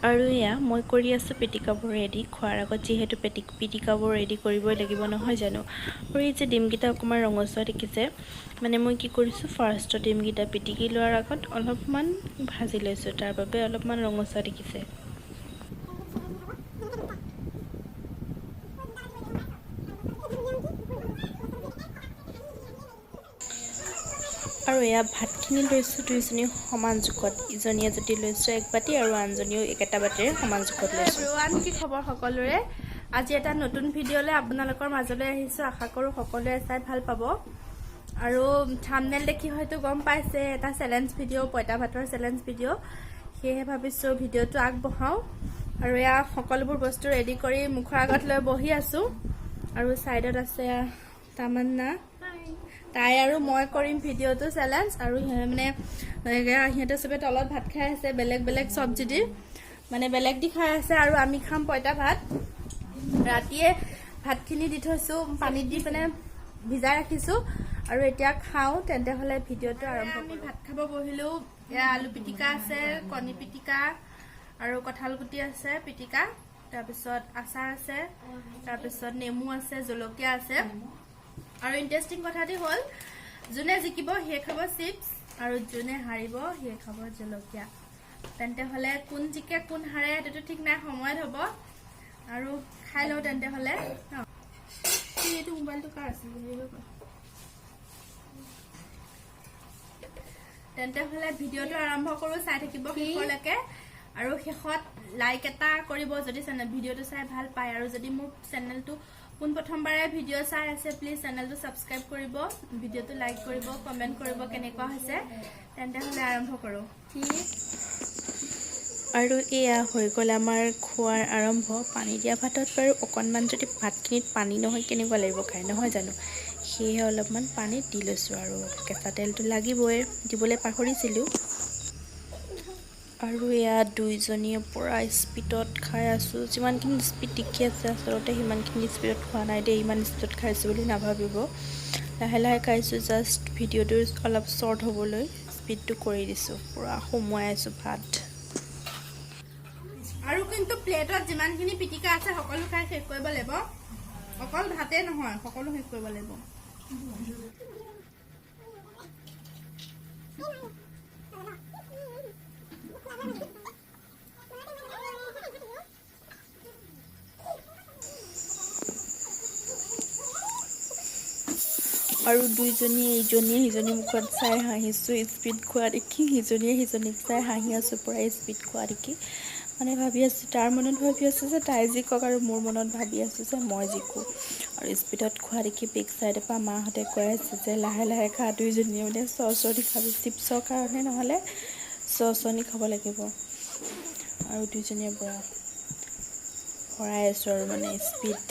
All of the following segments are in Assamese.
আৰু এয়া মই কৰি আছোঁ পিটিকাবোৰ ৰেডি খোৱাৰ আগত যিহেতু পিটিকাবোৰ ৰেডি কৰিবই লাগিব নহয় জানো। আৰু এই যে ডিমকেইটা অকণমান ৰঙচুৱা দেখিছে, মানে মই কি কৰিছোঁ ফাৰ্ষ্টত ডিমকেইটা পিটিকি লোৱাৰ আগত অলপমান ভাজি লৈছোঁ, তাৰ বাবে অলপমান ৰঙচুৱা দেখিছে। আৰু এয়া ভাতখিনি লৈছোঁ দুইজনী সমান জোখত, ইজনীয়ে যদি লৈছোঁ এক বাতি আৰু আনজনীও একেটা বাতিৰে সমান জোখত লৈছোঁ। কি খবৰ সকলোৰে? আজি এটা নতুন ভিডিঅ'লৈ আপোনালোকৰ মাজলৈ আহিছোঁ। আশা কৰোঁ সকলোৱে চাই ভাল পাব। আৰু থাম্বনেইল দেখি হয়তো গম পাইছে এটা চেলেঞ্জ ভিডিঅ', পঁইতা ভাতৰ চেলেঞ্জ ভিডিঅ', সেয়েহে ভাবিছোঁ ভিডিঅ'টো আগবঢ়াওঁ। আৰু এয়া সকলোবোৰ বস্তু ৰেডি কৰি মুখৰ আগত লৈ বহি আছোঁ। আৰু ছাইডত আছে তামান্না, তাই আৰু মই কৰিম ভিডিঅ'টো চেলেঞ্জ। আৰু মানে সিহঁতে চবে তলত ভাত খাই আছে বেলেগ বেলেগ চব্জি দি, মানে বেলেগ দি খাই আছে। আৰু আমি খাম পঁইতা ভাত। ৰাতিয়ে ভাতখিনি দি থৈছোঁ, পানীত দি মানে ভিজাই ৰাখিছোঁ, আৰু এতিয়া খাওঁ। তেন্তে হ'লে ভিডিঅ'টো আৰম্ভ কৰোঁ। আমি ভাত খাব বহিলোঁ। এয়া আলু পিটিকা আছে, কণী পিটিকা আৰু কঁঠাল গুটি আছে পিটিকা, তাৰপিছত আচাৰ আছে, তাৰপিছত নেমু আছে, জলকীয়া আছে। আৰু ইণ্টাৰেষ্টিং কথাটি হ'ল যোনে জিকিব সিয়ে খাব চিপছ, আৰু যোনে হাৰিব সিয়ে খাব জলকীয়া। তেন্তে হ'লে কোন জিকে কোন হাৰে সেইটো ঠিক নাই, সময়ত হ'ব। আৰু খাই লওঁ তেন্তে হ'লে। এইটো মোবাইলটো কাৰ আছিল? তেন্তে হ'লে ভিডিঅ'টো আৰম্ভ কৰোঁ, চাই থাকিব শেষলৈকে। আৰু শেষত লাইক এটা কৰিব যদি ভিডিঅ'টো চাই ভাল পায়। আৰু যদি মোৰ চেনেলটো পোনপ্ৰথমবাৰে ভিডিঅ' চাই আছে, প্লিজ চেনেলটো ছাবস্ক্ৰাইব কৰিব, ভিডিঅ'টো লাইক কৰিব, কমেণ্ট কৰিব কেনেকুৱা হৈছে। তেন্তে হ'লে আৰম্ভ কৰোঁ। আৰু এয়া হৈ গ'ল আমাৰ খোৱাৰ আৰম্ভ। পানী দিয়া ভাতত বাৰু অকণমান যদি ভাতখিনিত পানী নহয় কেনেকুৱা লাগিব খাই, নহয় জানো। সেয়েহে অলপমান পানী দি লৈছোঁ, আৰু কেঁচা তেলটো লাগিবই, দিবলৈ পাহৰিছিলোঁ। আৰু এয়া দুইজনীয়ে পূৰা স্পীডত খাই আছোঁ। যিমানখিনি স্পীড দেখি আছে আচলতে সিমানখিনি স্পীডত খোৱা নাই দেই, ইমান স্পীডত খাইছোঁ বুলি নাভাবিব। লাহে লাহে খাইছোঁ, জাষ্ট ভিডিঅ'টো অলপ শ্বৰ্ট হ'বলৈ স্পীডটো কৰি দিছোঁ, পূৰা সোমোৱাই আছোঁ ভাত। আৰু কিন্তু প্লেটত যিমানখিনি পিটিকা আছে সকলো খাই শেষ কৰিব লাগিব, অকল ভাতেই নহয়, সকলো শেষ কৰিব লাগিব। আৰু দুইজনীয়ে ইজনীয়ে সিজনীৰ মুখত চাই হাঁহিছোঁ স্পীড খোৱা দেখি, সিজনীয়ে সিজনীক চাই হাঁহি আছোঁ পূৰা স্পীড খোৱা দেখি। মানে ভাবি আছোঁ, তাৰ মনত ভাবি আছোঁ যে তাই জিকক, আৰু মোৰ মনত ভাবি আছোঁ যে মই জিকোঁ। আৰু স্পীডত খোৱা দেখি বেক চাইডৰ পৰা মাহঁতে কৈ আছে যে লাহে লাহে খা, দুইজনীয়ে মানে চৰচৰনি খাবি, চিপছৰ কাৰণে নহ'লে চৰচৰনি খাব লাগিব। আৰু দুইজনীয়ে পূৰা ভৰাই আছোঁ আৰু মানে স্পীড।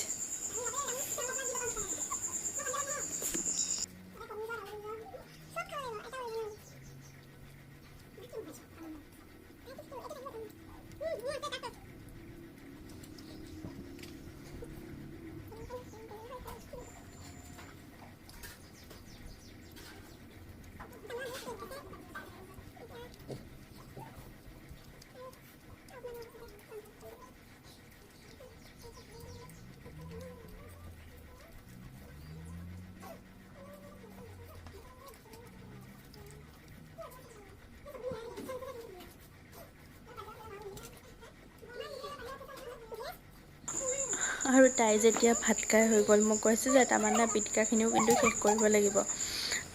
আৰু তাই যেতিয়া ভাত খাই হৈ গ'ল, মই কৈছোঁ যে তামান্না পিটিকাখিনিও কিন্তু শেষ কৰিব লাগিব।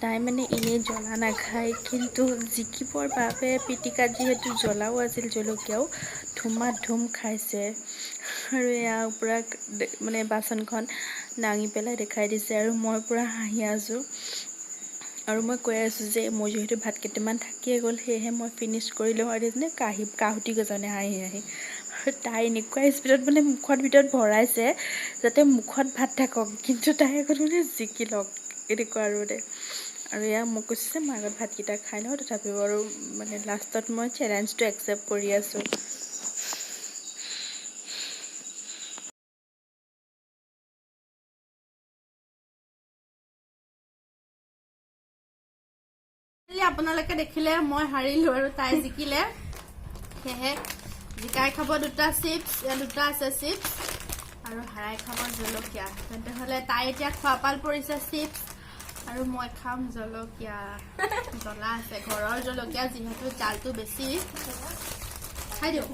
তাই মানে এনেই জ্বলা নাখায়, কিন্তু জিকিবৰ বাবে পিটিকাত যিহেতু জ্বলাও আছিল জলকীয়াও ধুমাধুম খাইছে। আৰু এয়া পূৰা মানে বাচনখন দাঙি পেলাই দেখাই দিছে, আৰু মই পূৰা হাঁহি আছোঁ। আৰু মই কৈ আছোঁ যে মোৰ যিহেতু ভাত কেইটামান থাকিয়ে গ'ল, সেয়েহে মই ফিনিছ কৰি লওঁ। আৰু দেখিছেনে কাহুতি গৈছে হাঁহি হাঁহি। আৰু তাই এনেকুৱা স্পীডত মানে মুখৰ ভিতৰত ভৰাইছে যাতে মুখত ভাত থাকক, কিন্তু তাই আকৌ মানে জিকি লওক এনেকুৱা আৰু দে। আৰু এয়া মোক কৈছে যে মই আগত ভাতকেইটা খাই লওঁ, তথাপিও আৰু মানে লাষ্টত মই চেলেঞ্জটো একচেপ্ট কৰি আছোঁ। আপোনালোকে দেখিলে মই হাৰিলোঁ আৰু তাই জিকিলে, সেয়েহে জিকাই খাব দুটা চিপছ, দুটা আছে চিপছ আৰু হাৰাই খাব জলকীয়া। তেন্তে হ'লে তাই এতিয়া খোৱাপাল পৰিছে চিপছ আৰু মই খাম জলকীয়া। জ্বলা আছে ঘৰৰ জলকীয়া, যিহেতু জালটো বেছি। খাই দিওঁ।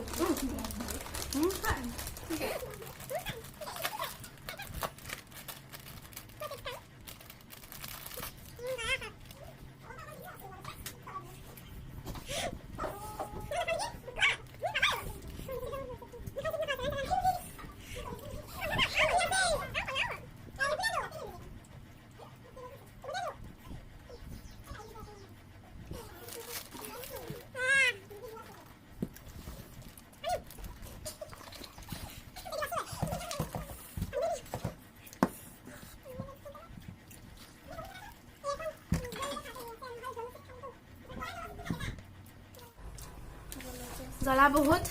জ্বলা বহুত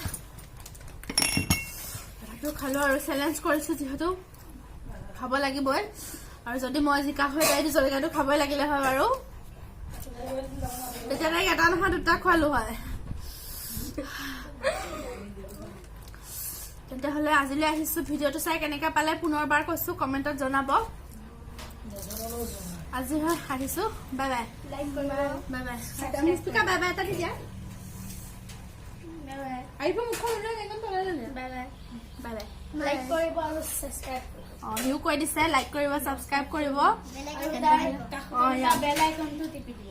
খালো আৰু চেলেঞ্জ কৰিছো, যিহেতু খাব লাগিবই। আৰু যদি মই জিকা হৈ যায় জলকীয়াটো খাবই লাগিলে হয় বাৰু। তেতিয়া তাইক এটা নহয় দুটা খোৱালো হয়। তেন্তে হ'লে আজিলৈ আহিছো। ভিডিঅ'টো চাই কেনেকৈ পালে পুনৰবাৰ কৈছো কমেণ্টত জনাব। আজি হয় আহিছো। Bye bye. Bye bye. মুস্তিকা bye bye এটা দিয়া। আহিব মুখখন bye bye. Bye bye. Like কৰিব আৰু সাবস্ক্ৰাইব সিও কৈ দিছে লাইক কৰিব, ছাবস্ক্ৰাইব কৰিব। বেল আইকনটো টিপি দিব।